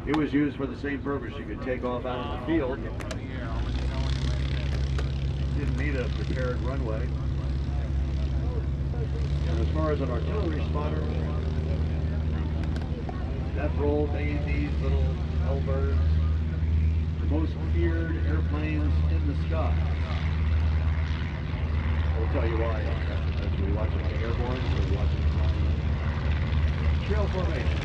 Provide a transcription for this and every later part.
It was used for the same purpose. You could take off out of the field. Didn't need a prepared runway. And as far as an artillery spotter, that rolled these little L-birds, the most feared airplanes in the sky. I'll tell you why. As we watch them on the airborne, we're watching them on trail formation.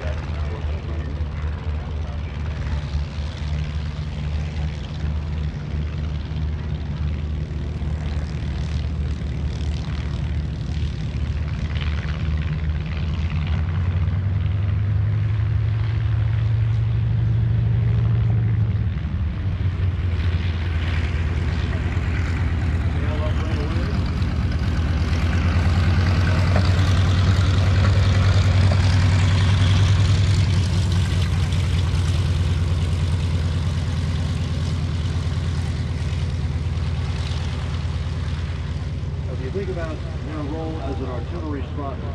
Think about their role as an artillery spotter.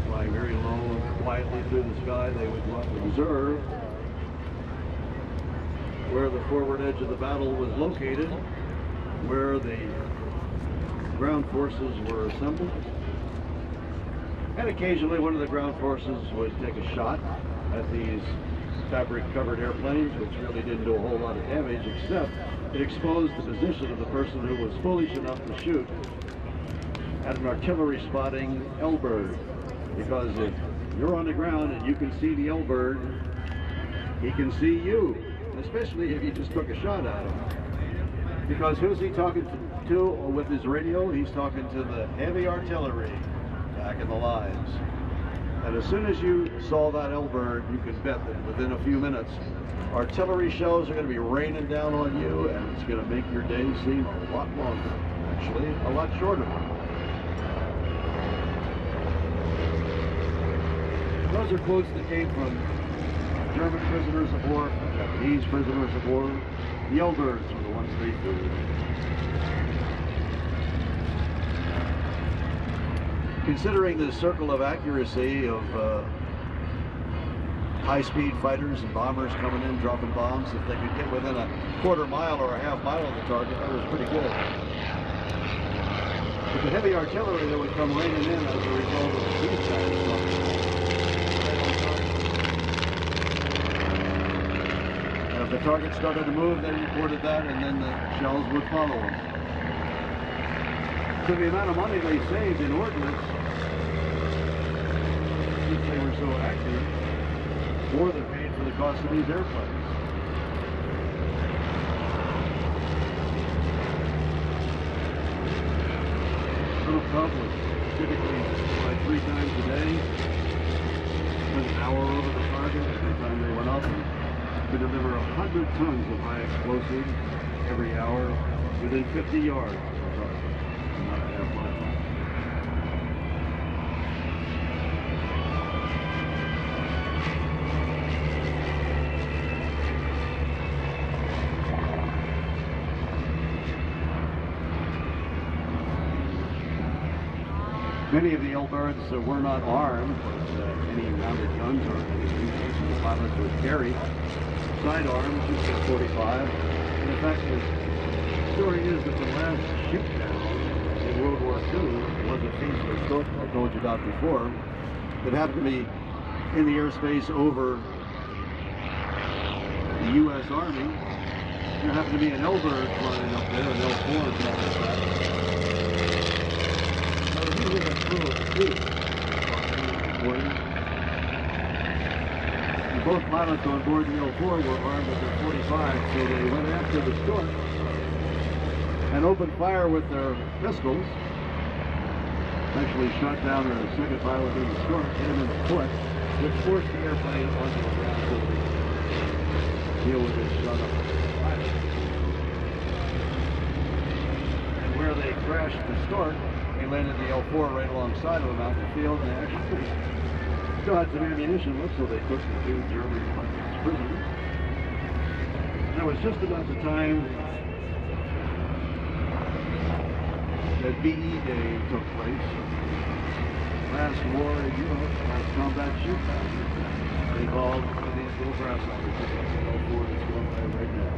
Flying very low and quietly through the sky, they would want to observe where the forward edge of the battle was located, where the ground forces were assembled, and occasionally one of the ground forces would take a shot at these fabric-covered airplanes, which really didn't do a whole lot of damage, except it exposed the position of the person who was foolish enough to shoot at an artillery spotting L-bird. Because if you're on the ground and you can see the L-bird, he can see you, especially if you just took a shot at him. Because who's he talking to with his radio? He's talking to the heavy artillery back in the lines. And as soon as you saw that L-bird, you can bet that within a few minutes, artillery shells are going to be raining down on you, and it's going to make your day seem a lot longer. Actually, a lot shorter. Those are quotes that came from German prisoners of war, Japanese prisoners of war. The L-birds were the ones they flew. Considering the circle of accuracy of high-speed fighters and bombers coming in, dropping bombs, if they could get within a quarter mile or a half mile of the target, that was pretty good. But the heavy artillery that would come raining in as a result of the speed guys. And if the target started to move, they reported that, and then the shells would follow them. So the amount of money they saved in ordnance, since they were so accurate, more than paid for the cost of these airplanes. Little Cub was typically fly 3 times a day, spent an hour over the target every time they went up, to deliver 100 tons of high explosives every hour within 50 yards of the target. Not a half mile. Many of the L-birds were not armed with any mounted guns or anything. The pilots would carry sidearms, just a 45. And in fact, the story is that the last ship down in World War II was a piece of short I told you about before that happened to be in the airspace over the U.S. Army. There happened to be an L-bird flying up there, an L-4 and all like that. And both pilots on board the L4 were armed with their 45, so they went after the stork and opened fire with their pistols. Actually shot down their second pilot in the stork, hit him in the foot, which forced the airplane onto the ground so they could deal with this shot up pilot. And where they crashed the stork, they landed the L4 right alongside of them out in the field, and they actually still had some ammunition left, so they took the 2 German prisoners. And it was just about the time that VE Day took place. last war in Europe, last combat ship, involved with these little grasshoppers. That's the L4 that's going by right now.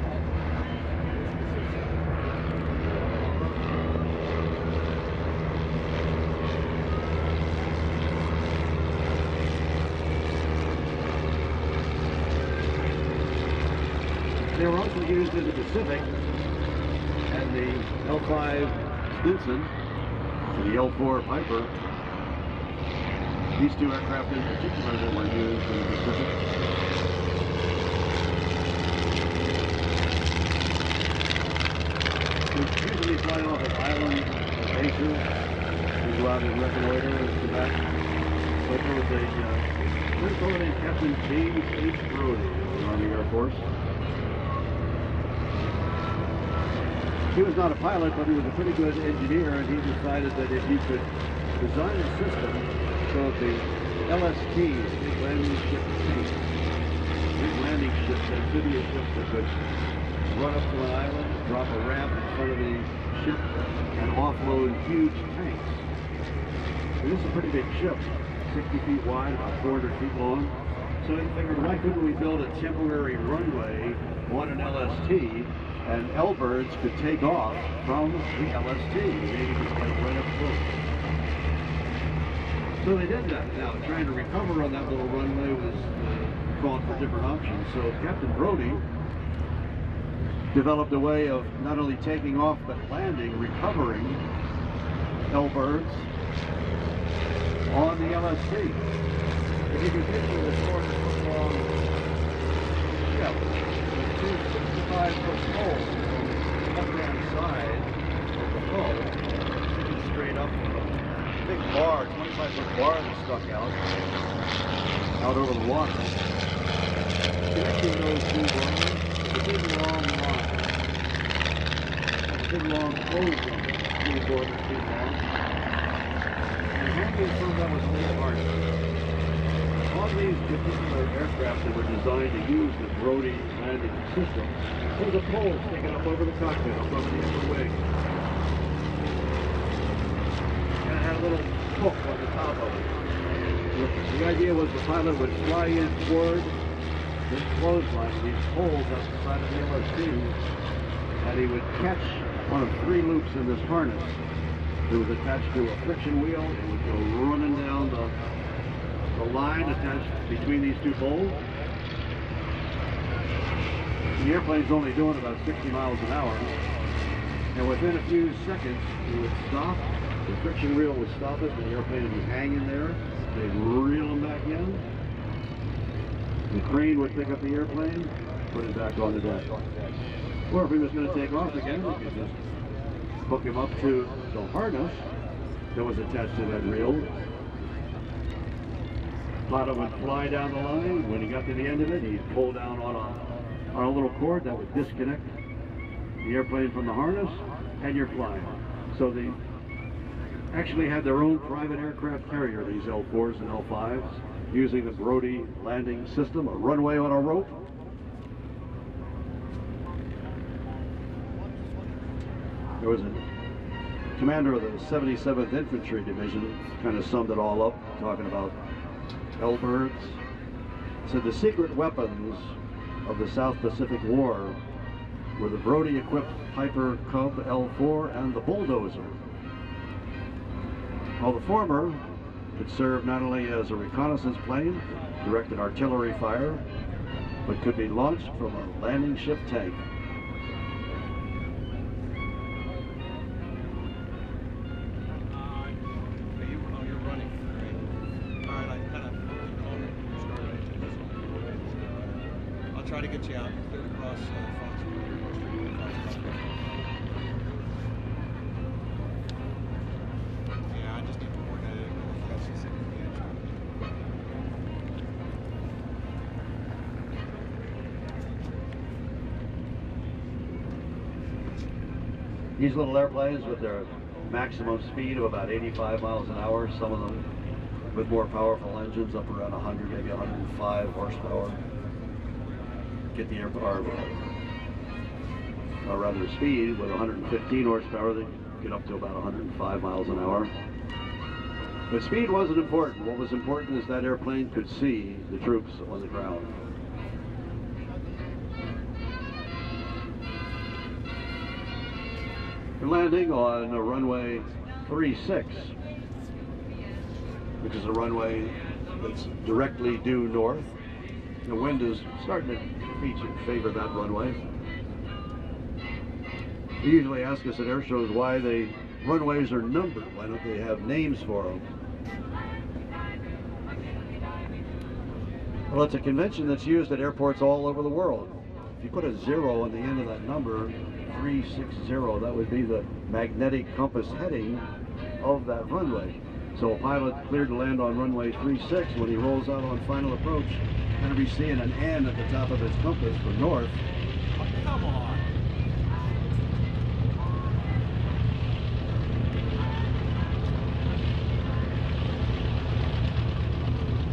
They were also used in the Pacific, and the L5 Stinson, and the L4 Piper. These two aircraft in particular that were used in the Pacific. We usually fly off at islands or bases. We go out and reconnoiter and come back. But there was a named Captain James H. Brody in the Army Air Force. He was not a pilot, but he was a pretty good engineer, and he decided that if he could design a system so that the LSTs, big landing ship tanks, big landing ships, amphibious ships that could run up to an island, drop a ramp in front of the ship, and offload huge tanks. And this is a pretty big ship, 60 feet wide, about 400 feet long. So he figured, why couldn't we build a temporary runway on an LST, and L-birds could take off from the LST, maybe just like right up close. So they did that. Now, trying to recover on that little runway was called for different options. So Captain Brody developed a way of not only taking off but landing, recovering L-birds on the LST. If you can picture this 400-foot long ship with two 65-foot poles on the left-hand side of the hull, sticking straight up with a big bar, 25-foot bar that stuck out over the water. Connecting those two bars with a big long line, a big long hose on it, 3/4 feet long, and hanging from that was a big harness. On these particular aircraft that were designed to use the Brody landing system, there was a pole sticking up over the cockpit, up over the upper wing. And it had a little hook on the top of it. The idea was the pilot would fly in toward this clothesline, these poles up the side of the LST, and he would catch one of 3 loops in this harness. It was attached to a friction wheel. It would go running down the line attached between these 2 poles. The airplane's only doing about 60 miles an hour, and within a few seconds it would stop. The friction wheel would stop it, and the airplane would be hanging there. They'd reel them back in. The crane would pick up the airplane, put it back on the deck. Or if he was going to take off again, we could just hook him up to the harness that was attached to that reel. Pilot would fly down the line. When he got to the end of it, he'd pull down on a little cord that would disconnect the airplane from the harness, and you're flying. So they actually had their own private aircraft carrier, these L4s and L5s, using the Brody landing system, a runway on a rope. There was a commander of the 77th Infantry Division, kind of summed it all up, talking about L-birds. Said the secret weapons of the South Pacific War were the Brody-equipped Piper Cub L4 and the Bulldozer. While the former could serve not only as a reconnaissance plane, directed artillery fire, but could be launched from a landing ship tank. Try to get you out across Fox. Yeah, I just need to work at it. These little airplanes with their maximum speed of about 85 miles an hour, some of them with more powerful engines up around 100, maybe 105 horsepower. Get the airplane, or rather speed with 115 horsepower, they get up to about 105 miles an hour. But speed wasn't important. What was important is that airplane could see the troops on the ground. We're landing on a runway 36, which is a runway that's directly due north. The wind is starting to favor that runway. They usually ask us at air shows why the runways are numbered. Why don't they have names for them? Well, it's a convention that's used at airports all over the world. If you put a 0 on the end of that number, 360, that would be the magnetic compass heading of that runway. So a pilot cleared to land on runway 36, when he rolls out on final approach, going to be seeing an N at the top of his compass for north. Oh, come on.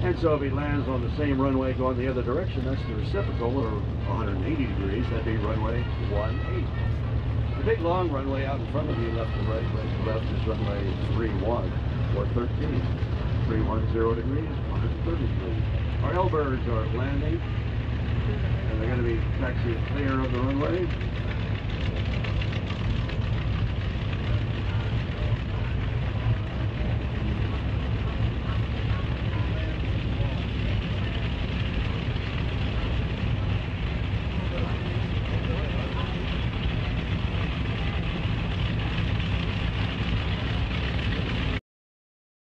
And so if he lands on the same runway going the other direction, that's the reciprocal, or 180 degrees, that'd be runway 18. The big long runway out in front of you, left to right, right to left, is runway 31, or 13. 310 degrees, 130 degrees. Our L-birds are landing, and they're going to be taxiing clear of the runway.